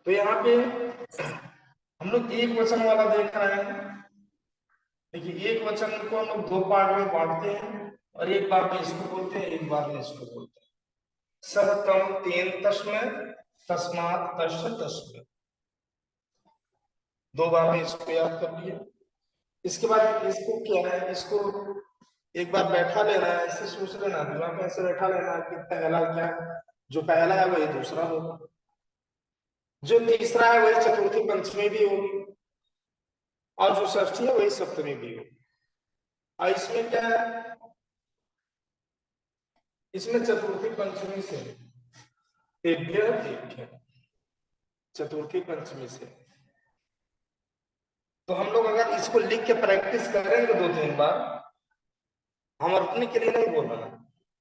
तो यहाँ पे हम लोग एक वचन वाला देख रहे हैं। देखिए एक वचन को हम लोग दो पार्ट में बांटते हैं और एक बार में इसको बोलते हैं, एक बार में इसको बोलते हैं। सह तम तेन तस्मै तस्मात् तस्य तस्मै, दो बार में इसको याद कर लिया। इसके बाद इसको क्या है, इसको एक बार बैठा लेना है, ऐसे सोच लेना, दिमाग में ऐसे बैठा लेना कि पहला क्या, जो पहला है वही दूसरा होगा, जो तीसरा है वही चतुर्थी पंचमी भी होगी, और जो षष्ठी है वही सप्तमी भी होगी। और इसमें क्या है, इसमें चतुर्थी पंचमी से तेभ्य तेभ्य, चतुर्थी पंचमी से। तो हम लोग अगर इसको लिख के प्रैक्टिस करेंगे दो तीन बार, हम अपने के लिए नहीं बोल रहे हैं,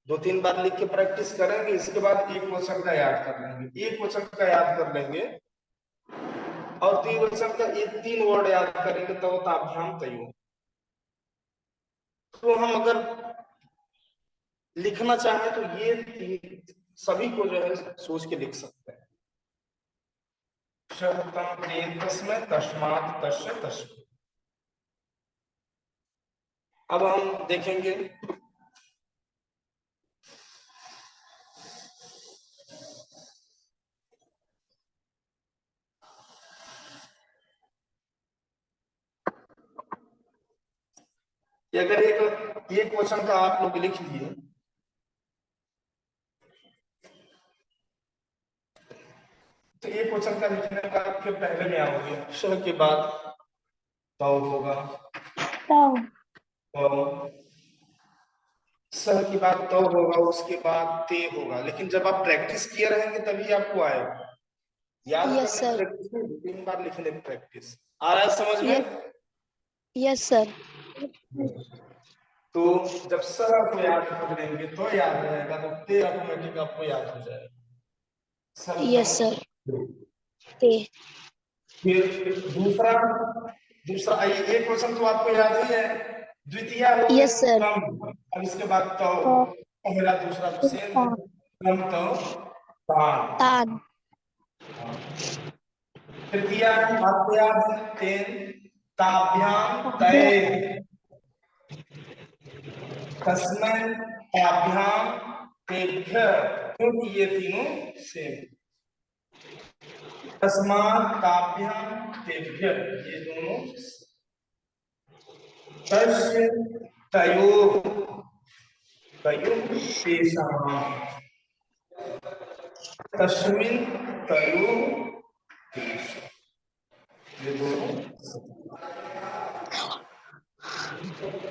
दो तीन बार लिख के प्रैक्टिस करेंगे, इसके बाद एक वचन का याद कर लेंगे, एक वचन का याद कर लेंगे और तीन वचन का ये तीन वर्ड याद करेंगे तो ताभ्याम तयो। तो हम अगर लिखना चाहें तो ये सभी को जो है सोच के लिख सकते हैं। तस्मै तस्मात् तस्य तस्मै। अब हम देखेंगे कि अगर एक क्वेश्चन का आप लोग लिख लिए, तो एक क्वेश्चन का लिखने का आपके पहले में आओगे, श के बाद तौ होगा, स के बाद तौ होगा, उसके बाद ते होगा। लेकिन जब आप प्रैक्टिस किए रहेंगे तभी आपको आएगा, याद करने प्रैक्टिस में, दो तीन बार लिखने प्रैक्टिस। आ रहा है समझ में? Yes sir. तो जब स को याद कर लेंगे तो याद रहेगा, तो ते ऑटोमेटिक आपको याद हो जाएगा। Yes sir. फिर दूसरा दूसरा एक क्वेश्चन तो आपको याद ही है, द्वितीय हो गया कम, अब इसके बाद तो पहला दूसरा तो सेम है, कम तो तान। तृतीय आपको याद है तेन ताभ्याम तय, तस्मै ताभ्याम तेभ्य, क्योंकि ये तीनों सेम। तस्मात् ताभ्याम तेभ्य, ये दोनों। तस्य तयोः तयोः तेषां, तस्मिन् तयोः तेषां, ये दोनों।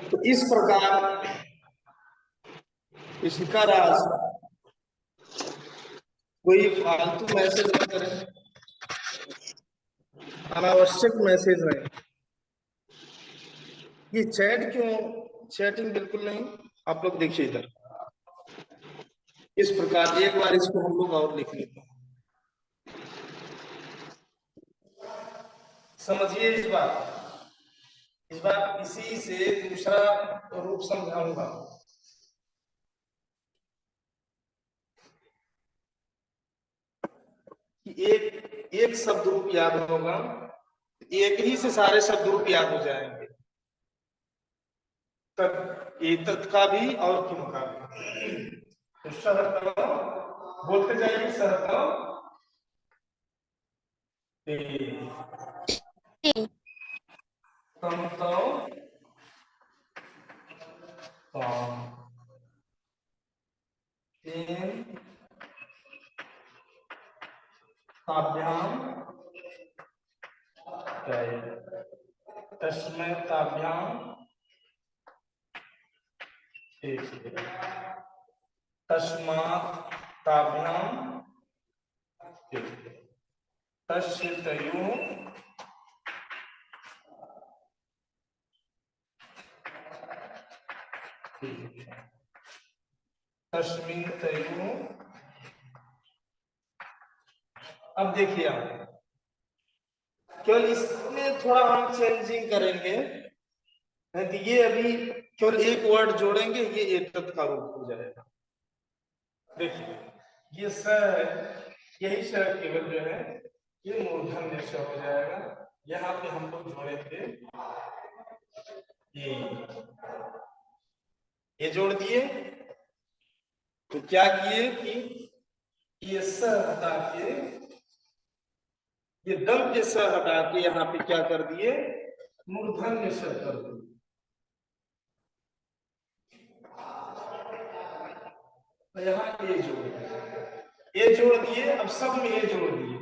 तो इस प्रकार इसका राज, कोई फालतू मैसेज न करें, अनावश्यक मैसेज नहीं। ये चैट क्यों, चैटिंग बिल्कुल नहीं। आप लोग देखिए इधर, इस प्रकार एक बार इसको हम लोग और लिख लेते हैं, समझिए इस बार इसी से दूसरा रूप समझाऊंगा। कि एक शब्द रूप याद होगा, एक ही से सारे शब्द रूप याद हो जाएंगे, तब एतत् का भी और किम का भी। तो सहत बोलते जाइए, सहत तम तो तेन ताभ्याम तय, तस्मै ताभ्याम तेभ्य, तस्मात् ताभ्याम तेभ्य, तस्य तयोः तस्मिन् तयोः। अब देखिए आप, केवल इसमें थोड़ा हम चेंजिंग करेंगे, तो ये अभी केवल एक वर्ड जोड़ेंगे, ये एतत् का रूप हो जाएगा। देखिए ये स, यही स केवल जो है ये मूर्धन्य श हो जाएगा। यहाँ पे हम लोग जोड़ेंगे ये जोड़ दिए। तो क्या किए कि ये स हटा के, ये दम के स हटा के यहाँ पे क्या कर दिए, मूर्धन्य श कर दिए। तो यहाँ ए जोड़ दिए। अब सब में ए जोड़ दिए,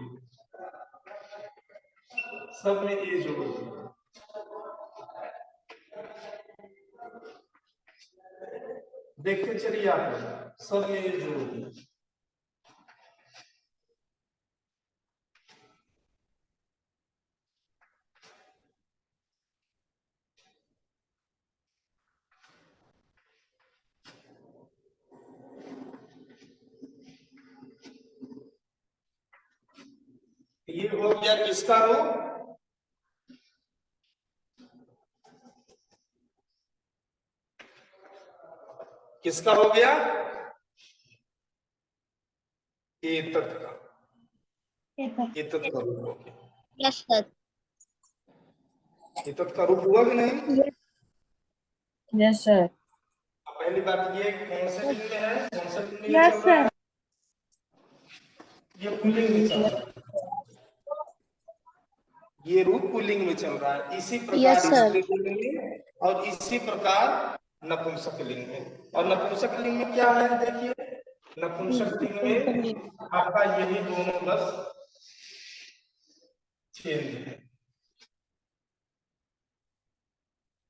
सब में ए जोड़ दिए। देखते चलिए आप, सब में ए जोड़ दिए। ये हो गया किसका रूप, किसका हो गया, एतत् का, एतत् का रूप हो गया। Yes sir. एतत् का रूप हुआ कि नहीं? Yes sir. पहली बात ये कौन से लिंग में है, कौन सा लिंग में यस चल रहा है, सर। ये पुल्लिंग में चल रहा है। ये रूप पुल्लिंग में चल रहा है। इसी प्रकार Yes, sir. स्त्रीलिंग में और इसी प्रकार नपुंसक लिंग में। और नपुंसक लिंग में क्या है देखिए, नपुंसक लिंग में आपका यही दोनों बस चेंज है,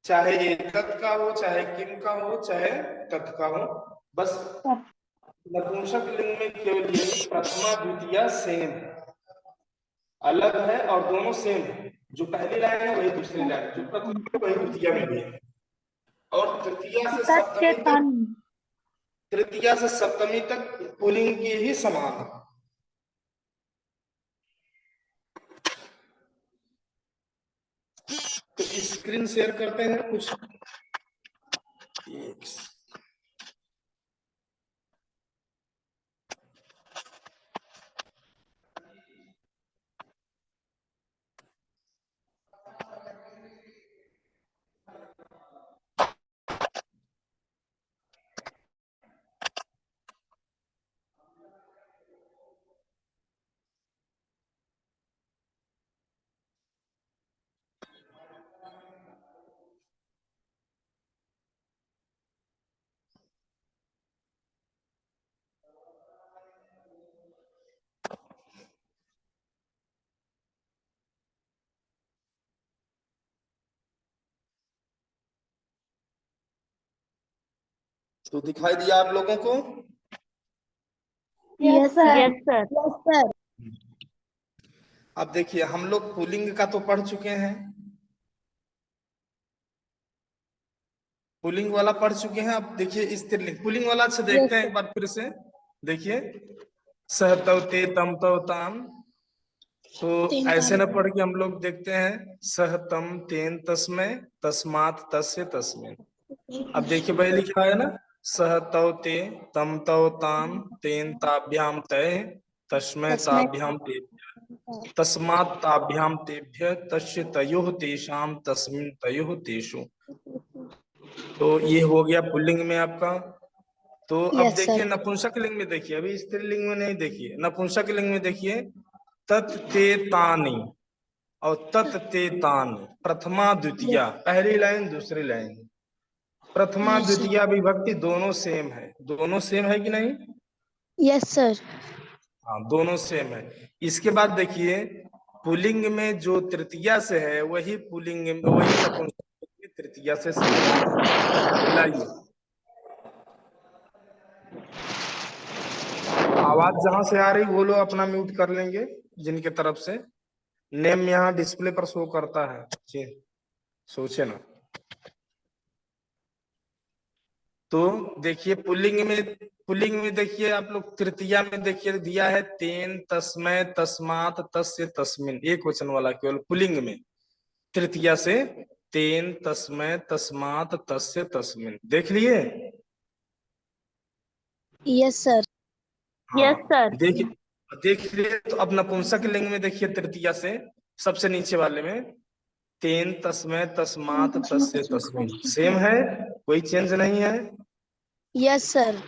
चाहे ये तत् का हो, चाहे किम का हो, चाहे तत् का हो, बस नपुंसक लिंग में केवल यही प्रथमा द्वितीय सेम है, अलग है और दोनों सेम है। जो पहली लाइन है वही दूसरी लाइन, जो प्रथम है वही द्वितीय में भी है। और तृतीया से सप्तमी तक पुल्लिंग की ही समान है। तो स्क्रीन शेयर करते हैं कुछ। तो दिखाई दिया आप लोगों को? Yes sir. Yes sir. Yes sir. अब देखिए हम लोग पुल्लिंग का तो पढ़ चुके हैं, पुल्लिंग वाला पढ़ चुके हैं। अब देखिए स्त्रीलिंग, पुल्लिंग वाला अच्छा देखते हैं एक बार फिर से। देखिए सह तव ते तम तव ताम, तो ऐसे न पढ़ के हम लोग देखते हैं सह तम तेन तस्मै तस्मात् तस्य तस्मिन्। अब देखिए भाई लिखा है ना, सह तव ते तम तव ताम तेन ताभ्याम तय तस्मै ताभ्याम ते तस्मात् ताभ्याम तेभ्य तस्य तयोः तेषाम तस्मिन् तयोः तेषु। तो ये हो गया पुल्लिंग में आपका। तो अब Yes, देखिए sir. नपुंसक लिंग में देखिए, अभी स्त्रीलिंग में नहीं देखिए, नपुंसक लिंग में देखिए तत् ते तानि और तत् ते तान, प्रथमा द्वितीय, पहली लाइन दूसरी लाइन, प्रथमा Yes, sir. द्वितीय विभक्ति दोनों सेम है। दोनों सेम है कि नहीं? Yes sir. हाँ दोनों सेम है। इसके बाद देखिए पुल्लिंग में जो तृतीया से है वही पुल्लिंग में, वही नपुंसक में तृतीया से सेम है। लाइए आवाज जहां से आ रही वो लोग अपना म्यूट कर लेंगे, जिनके तरफ से नेम यहाँ डिस्प्ले पर शो करता है। जी सोचे ना। तो देखिए पुल्लिंग में देखिए आप लोग तृतीया में देखिए दिया है तेन तस्मै तस्मात् तस्य तस्मिन्, एक वचन वाला केवल पुल्लिंग में तृतीया से तेन तस्मै तस्मात् तस्य तस्मिन्, देख लिए? Yes sir. Yes sir. देखिए देखिए तो अब नपुंसक लिंग में देखिए तृतीया से सबसे नीचे वाले में तेन तस्मै तस्मात तस्य तस्मिन सेम है, कोई चेंज नहीं है। Yes sir.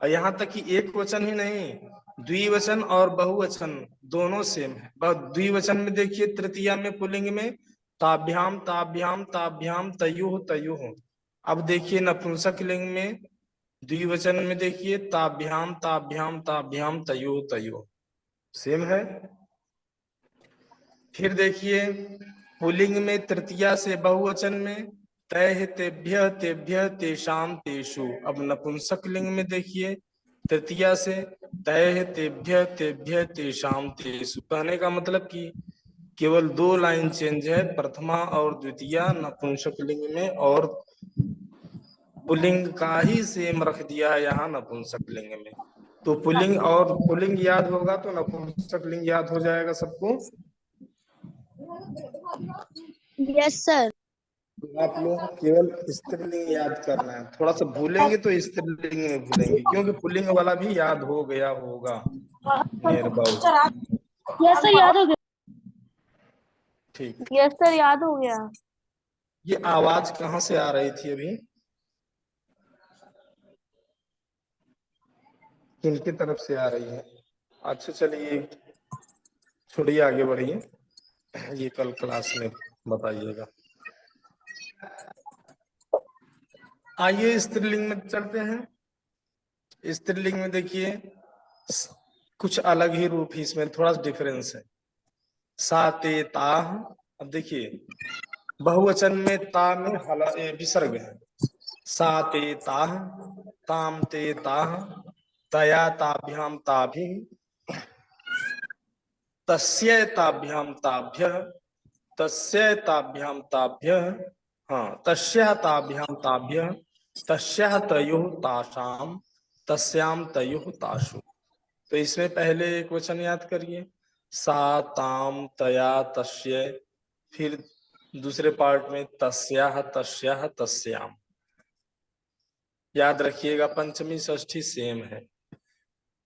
और यहाँ तक कि एक वचन ही नहीं, द्विवचन और बहुवचन दोनों सेम है। द्विवचन में देखिए तृतीया में पुल्लिंग में ताभ्याम ताभ्याम ताभ्याम तयोः तयोः। अब देखिए नपुंसक लिंग में द्विवचन में देखिए ताभ्याम ताभ्याम ताभ्याम तयोः तयोः, सेम है। फिर देखिए पुल्लिंग में तृतीया से बहुवचन में तैः तेभ्यः तेभ्यः तेषां तेषु। अब नपुंसक लिंग में देखिए तृतीया से तैः तेभ्यः तेभ्यः तेषां तेषु। कहने का मतलब कि केवल 2 लाइन चेंज है, प्रथमा और द्वितीया नपुंसक लिंग में, और पुल्लिंग का ही सेम रख दिया है यहाँ नपुंसक लिंग में। तो पुल्लिंग और पुल्लिंग याद होगा तो नपुंसक लिंग याद हो जाएगा सबको। Yes sir. तो आप लोग केवल स्त्रीलिंग याद करना है, थोड़ा सा भूलेंगे तो स्त्रीलिंग में भूलेंगे, क्योंकि पुल्लिंग वाला भी याद हो गया होगा मेरे बाबू। यस सर याद हो गया। ठीक। यस सर याद हो गया। ये आवाज कहाँ से आ रही थी अभी, किनकी तरफ से आ रही है? अच्छा चलिए छोड़िए, आगे बढ़िए, ये कल क्लास में बताइएगा। आइए स्त्रीलिंग में चलते हैं। स्त्रीलिंग में देखिए कुछ अलग ही रूप ही, इसमें थोड़ा सा डिफरेंस है। सा ते ताह। अब देखिए बहुवचन में ता में विसर्ग है। सा ते ताह, ताम ते ताह, तया ताभ्याम ताभि, तस्य ताभ्याम ताभ्यः, तस्य ताभ्याम ताभ्यः, हाँ तस्यः ताभ्याम ताभ्यः, तस्यः तयोः तासाम, तस्याम तयोः तासु। तो इसमें पहले एक वचन याद करिए, सा ताम तया तस्य, फिर दूसरे पार्ट में तस्याह तस्याह तस्याम। याद रखिएगा पंचमी षष्ठी सेम है,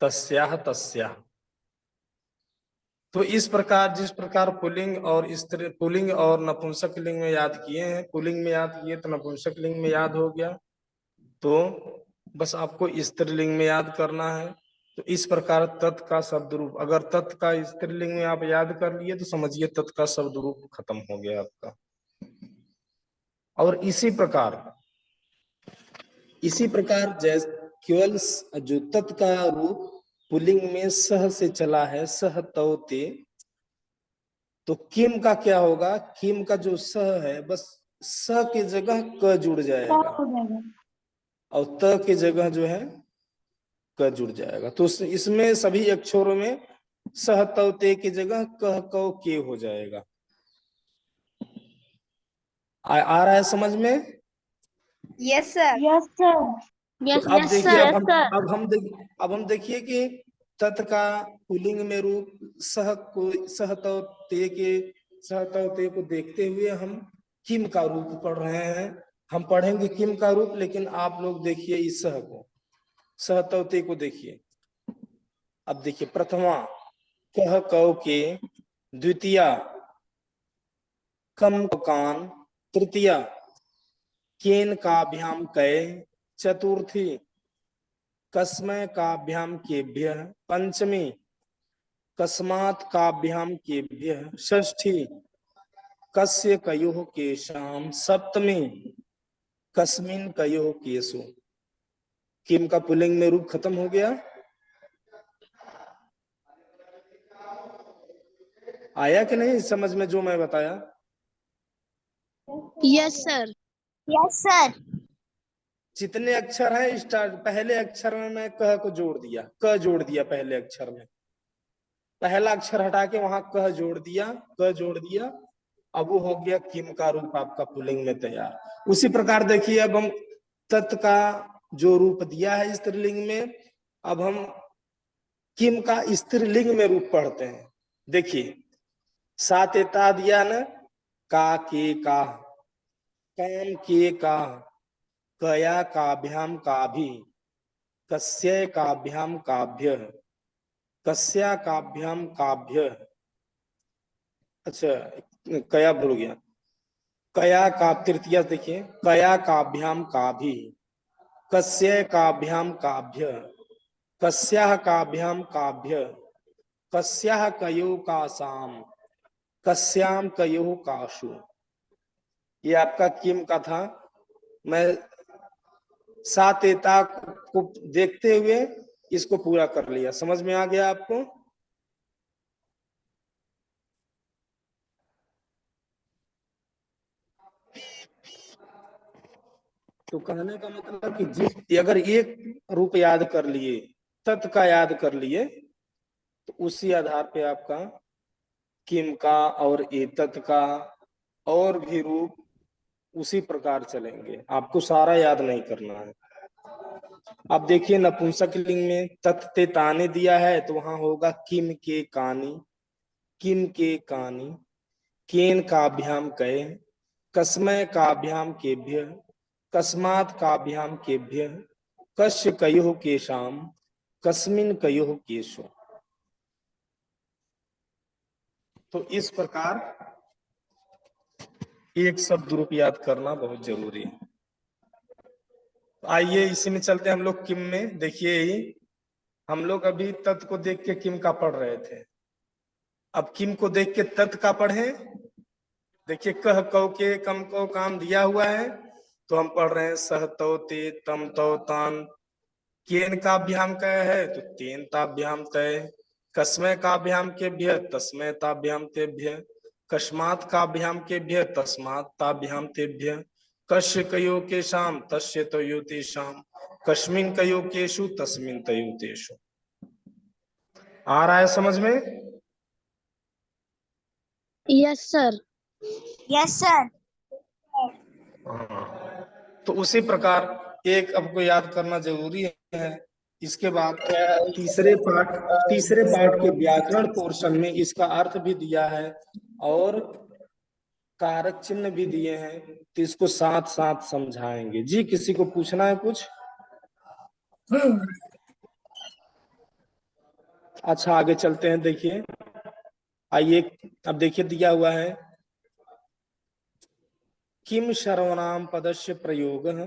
तस्याह तस्याह। तो इस प्रकार जिस प्रकार पुल्लिंग और स्त्री, पुल्लिंग और नपुंसक लिंग में याद किए हैं, पुल्लिंग में याद किए तो नपुंसक लिंग में याद हो गया। तो बस आपको स्त्रीलिंग में याद करना है। तो इस प्रकार तत् का शब्द रूप, अगर तत् का स्त्रीलिंग में आप याद कर लिए तो समझिए तत् का शब्द रूप खत्म हो गया आपका। और इसी प्रकार जैसे केवल जो तत् का रूप पुल्लिंग में सह से चला है, सह तौ ते, तो किम का क्या होगा? किम का जो सह है बस स की जगह क जुड़ जाएगा और त की जगह जो है क जुड़ जाएगा। तो इसमें सभी अक्षरों में सह तौ ते की जगह कह कौ के हो जाएगा। आ रहा है समझ में? Yes sir. Yes sir. Yes तो अब यस देखिए, सर। Yes sir. अब हम देखिए कि तत् का पुल्लिंग में रूप सह को, सह तौ ते के, सह तौ ते को देखते हुए हम किम का रूप पढ़ रहे हैं। हम पढ़ेंगे किम का रूप, लेकिन आप लोग देखिए इस सह को, सह तौ ते को देखिए। अब देखिए प्रथमा कह कौ के, द्वितीया कम कान, तृतीया केन काभ्याम कै, चतुर्थी कस्मय काभ्याम केभ्यः, पंचमी कस्मात् काभ्याम केभ्यः, षष्ठी कस्य कयोः केशाम, सप्तमी कस्मिन कयोः केशु। किम का पुल्लिंग में रूप खत्म हो गया। आया कि नहीं समझ में जो मैं बताया? Yes sir. Yes sir. जितने अक्षर हैं स्टार्ट, पहले अक्षर में मैं कह को जोड़ दिया, क जोड़ दिया पहले अक्षर में, पहला अक्षर हटा के वहां कह जोड़ दिया, क जोड़ दिया, अब वो हो गया किम का रूप आपका पुल्लिंग में तैयार। उसी प्रकार देखिए अब हम तत् का जो रूप दिया है स्त्रीलिंग में, अब हम किम का स्त्रीलिंग में रूप पढ़ते हैं। देखिए सातेता दिया न, का के का, काम के का, कया काभ्याम काभि, कस्य काभ्याम काभ्य, कस्या काभ्याम काभ्य, अच्छा कया भूल गया, कया का तृतीया देखिए, कया काभ्याम काभी, कस्य काभ्याम काभ्य, कस्याः काभ्याम काभ्य, कस्याः कयो कासाम, कस्याम कयो काशु। ये आपका किम का था। मैं सातेता को देखते हुए इसको पूरा कर लिया। समझ में आ गया आपको? तो कहने का मतलब कि जिस अगर एक रूप याद कर लिए, तत् का याद कर लिए, तो उसी आधार पे आपका किम का और एतत् का और भी रूप उसी प्रकार चलेंगे। आपको सारा याद नहीं करना है। अब देखिए नपुंसक लिंग में तत्ते ताने दिया है, तो वहां होगा किम के कानी, किम के कानी, केन काभ्याम कये, कस्मय काभ्याम केभ्य, कस्मात् काभ्याम केभ्य, कस्य कयोः केशाम, कस्मिन कयोः केशो। तो इस प्रकार एक शब्द रूप याद करना बहुत जरूरी है। आइए इसी में चलते हैं हम लोग किम में। देखिए हम लोग अभी तत् को देख के किम का पढ़ रहे थे, अब किम को देख के तत् का पढ़े। देखिए कह कौ के कम को काम दिया हुआ है, तो हम पढ़ रहे हैं सह तो ते तम तो तान। केन काभ्याम कय है, तो तेन ताभ्याम तय। कस्मय काभ्याम केभ्य, तस्मय ताभ्याम तेभ्य। कस्मात् काभ्याम केभ्य, तस्मात् ताभ्याम तेभ्य। कस्य कयो केशाम, तस्य तयो तेषाम। कस्मिन कयो केषु, तस्मिन तयो तेषु। आ रहा है समझ में? Yes, sir. Yes, sir. तो उसी प्रकार एक आपको याद करना जरूरी है। इसके बाद तीसरे पाठ के व्याकरण पोर्शन में इसका अर्थ भी दिया है और कारक चिन्ह भी दिए हैं, तो इसको साथ साथ समझाएंगे। जी किसी को पूछना है कुछ? अच्छा आगे चलते हैं। देखिए आइए अब देखिए दिया हुआ है किम सर्वनाम पदस्य प्रयोगः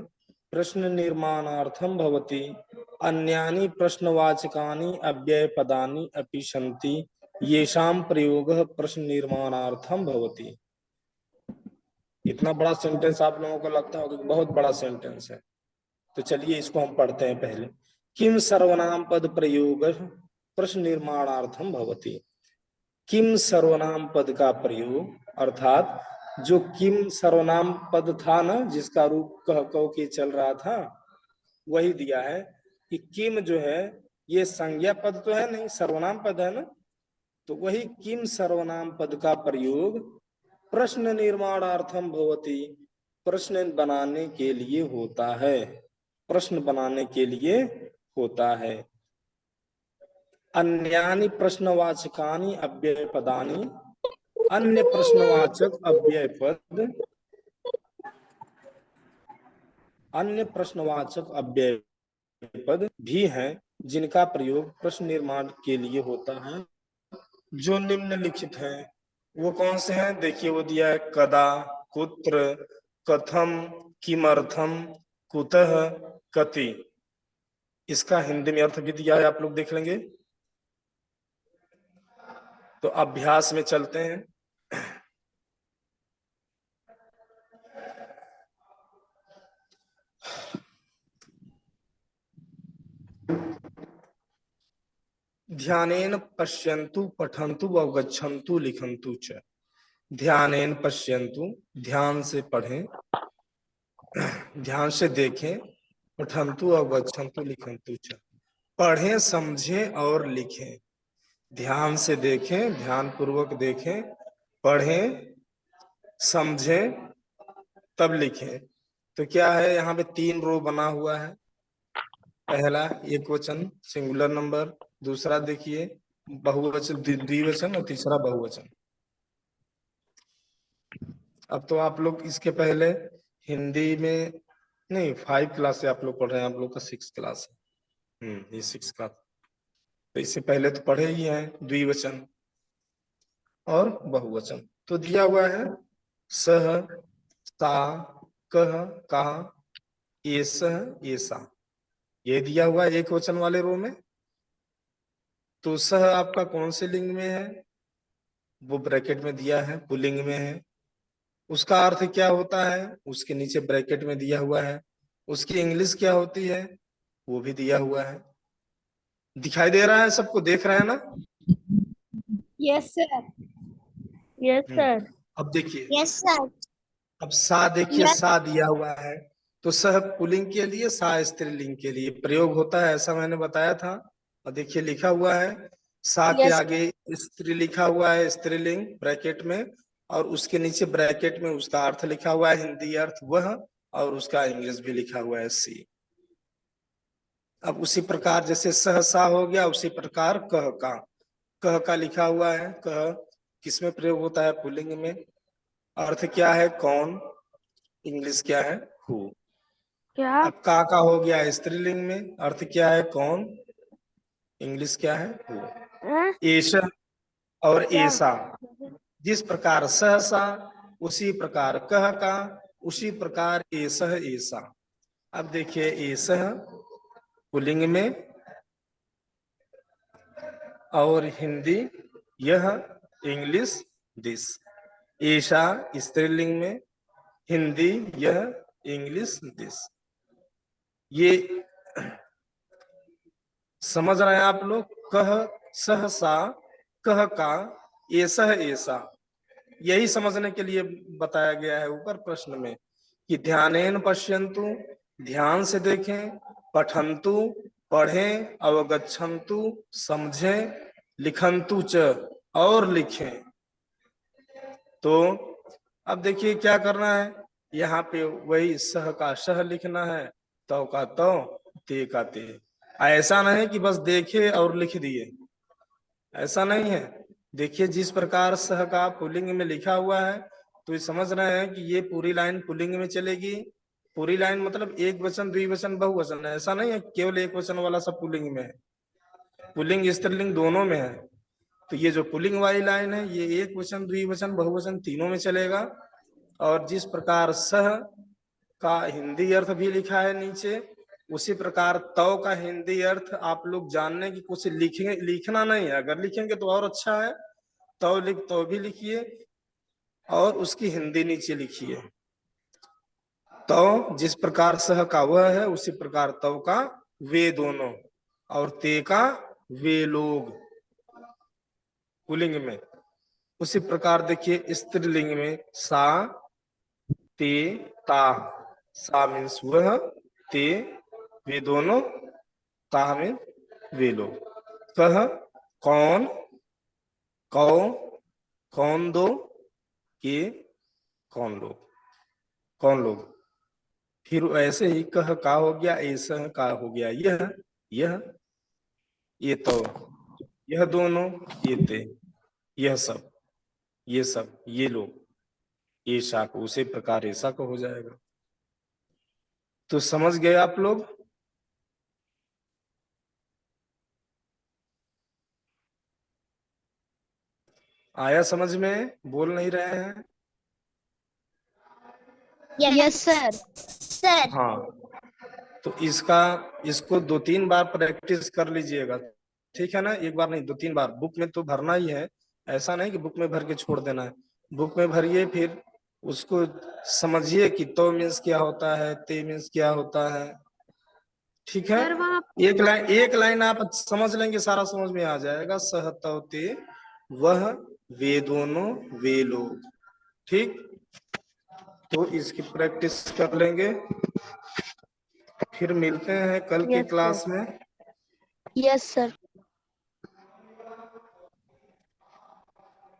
प्रश्न निर्माणार्थम भवति, अन्यानि प्रश्नवाचकानि अव्यय पदानि अपि सन्ति, येषां प्रयोगः प्रश्न निर्माणार्थम भवति। इतना बड़ा सेंटेंस आप लोगों को लगता होगा कि बहुत बड़ा सेंटेंस है, तो चलिए इसको हम पढ़ते हैं पहले। किम सर्वनाम पद प्रयोग प्रश्न निर्माणार्थम भवति। किम सर्वनाम पद का प्रयोग, अर्थात जो किम सर्वनाम पद था ना, जिसका रूप कह कौ के चल रहा था, वही दिया है कि किम जो है ये संज्ञा पद तो है नहीं, सर्वनाम पद है ना, तो वही किम सर्वनाम पद का प्रयोग प्रश्न निर्माणार्थम भवति, प्रश्न बनाने के लिए होता है, प्रश्न बनाने के लिए होता है। अन्यानि प्रश्नवाचकानि अव्यय पदानि, अन्य प्रश्नवाचक अव्यय पद, अन्य प्रश्नवाचक अव्यय पद भी हैं जिनका प्रयोग प्रश्न निर्माण के लिए होता है, जो निम्नलिखित हैं। वो कौन से हैं? देखिए वो दिया है कदा, कुत्र, कथम, किमर्थम, कुतः, कति। इसका हिंदी में अर्थ भी दिया है, आप लोग देख लेंगे। तो अभ्यास में चलते हैं। ध्यानेन पश्यन्तु पठन्तु अवगच्छन्तु लिखन्तु च। ध्यानेन पश्यन्तु, ध्यान से पढ़ें, ध्यान से देखें, पठन्तु अवगच्छन्तु लिखन्तु च, पढ़ें समझें और लिखें। ध्यान से देखें, ध्यान पूर्वक देखें, पढ़ें समझें तब लिखें। तो क्या है, यहाँ पे 3 रो बना हुआ है। पहला एक वचन सिंगुलर नंबर, दूसरा देखिए बहुवचन द्विवचन और तीसरा बहुवचन। अब तो आप लोग इसके पहले हिंदी में नहीं, 5 क्लास से आप लोग पढ़ रहे हैं, आप लोग का 6 क्लास है। ये 6 क्लास। तो इससे पहले तो पढ़े ही हैं द्विवचन और बहुवचन। तो दिया हुआ है सह, सा, कह, कहा, एसह, एसा, ये दिया हुआ है एक वचन वाले रो में। तो सह आपका कौन से लिंग में है, वो ब्रैकेट में दिया है, पुल्लिंग में है। उसका अर्थ क्या होता है, उसके नीचे ब्रैकेट में दिया हुआ है। उसकी इंग्लिश क्या होती है, वो भी दिया हुआ है। दिखाई दे रहा है सबको, देख रहे हैं ना? Yes, sir. Yes, sir. अब देखिए, Yes, sir. अब सा देखिए, Yes. सा दिया हुआ है। तो सह पुल्लिंग के लिए, सा स्त्रीलिंग के लिए प्रयोग होता है, ऐसा मैंने बताया था। और देखिए लिखा हुआ है, सा के Yes. आगे स्त्री लिखा हुआ है, स्त्रीलिंग ब्रैकेट में, और उसके नीचे ब्रैकेट में उसका अर्थ लिखा हुआ है, हिंदी अर्थ वह, और उसका इंग्लिश भी लिखा हुआ है सी। अब उसी प्रकार जैसे सहसा हो गया, उसी प्रकार कह का लिखा हुआ है। कह किसमें प्रयोग होता है, पुल्लिंग में। अर्थ क्या है, कौन। इंग्लिश क्या है, हु। क्या? अब का हो गया स्त्रीलिंग में, अर्थ क्या है, कौन। इंग्लिश क्या है, हु। एश और ऐसा, जिस प्रकार सहसा, उसी प्रकार कह का, उसी प्रकार एसह, ऐसा। अब देखिए एसह पुल्लिंग में, और हिंदी यह, इंग्लिश दिस। ऐसा स्त्रीलिंग में, हिंदी यह, इंग्लिश दिस। ये समझ रहे हैं आप लोग? कह, सहसा, कह का, ऐसा ऐसा, यही समझने के लिए बताया गया है ऊपर प्रश्न में कि ध्यानेन पश्यन्तु, ध्यान से देखें, पठन्तु, पढ़ें, अवगच्छन्तु, समझें, लिखन्तु च, और लिखें। तो अब देखिए क्या करना है, यहाँ पे वही सह का सह लिखना है, तो का तो, ते का ते। ऐसा नहीं कि बस देखे और लिख दिए, ऐसा नहीं है। देखिए जिस प्रकार सह का पुल्लिंग में लिखा हुआ है, तो ये समझ रहे हैं कि ये पूरी लाइन पुल्लिंग में चलेगी। पूरी लाइन मतलब एक वचन, द्विवचन, बहुवचन, ऐसा नहीं है केवल एक वचन वाला सब पुल्लिंग में है। पुल्लिंग स्त्रीलिंग दोनों में है। तो ये जो पुल्लिंग वाली लाइन है, ये एक वचन, द्विवचन, बहुवचन तीनों में चलेगा। और जिस प्रकार सह का हिंदी अर्थ भी लिखा है नीचे, उसी प्रकार तव का हिंदी अर्थ आप लोग जानने की कोशिश, लिखेंगे, लिखना नहीं है, अगर लिखेंगे तो और अच्छा है। तव भी लिखिए, और उसकी हिंदी नीचे लिखिए। तव जिस प्रकार सह का वह है, उसी प्रकार तव का वे दोनों, और ते का वे लोग पुल्लिंग में। उसी प्रकार देखिए स्त्रीलिंग में सा, ते, ता। सा मीन्स वह, ते वे दोनों, ता में वे लोग। कह कौन, कौ कौन दो, के कौन लोग, कौन लोग। फिर ऐसे ही कह का हो गया, ऐसा का हो गया, यह ये तो, यह दोनों, ये ते, यह सब, ये सब, ये लोग, ऐसा को उसी प्रकार ऐसा को हो जाएगा। तो समझ गए आप लोग? आया समझ में? बोल नहीं रहे हैं? Yes, sir. Sir. हाँ, तो इसको 2-3 बार प्रैक्टिस कर लीजिएगा, ठीक है ना? एक बार नहीं, 2-3 बार। बुक में तो भरना ही है, ऐसा नहीं कि बुक में भर के छोड़ देना है। बुक में भरिए, फिर उसको समझिए कि तो मीन्स क्या होता है, ते मीन्स क्या होता है, ठीक है? एक लाइन आप समझ लेंगे, सारा समझ में आ जाएगा। सह तव ते, वह, वे दोनों, वे लोग, ठीक। तो इसकी प्रैक्टिस कर लेंगे, फिर मिलते हैं कल की Yes, sir. क्लास में। Yes, sir.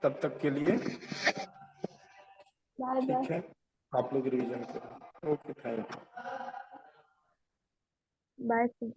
तब तक के लिए Bye bye. ठीक है, आप लोग रिवीजन करो। Okay, thank you. Bye, sir.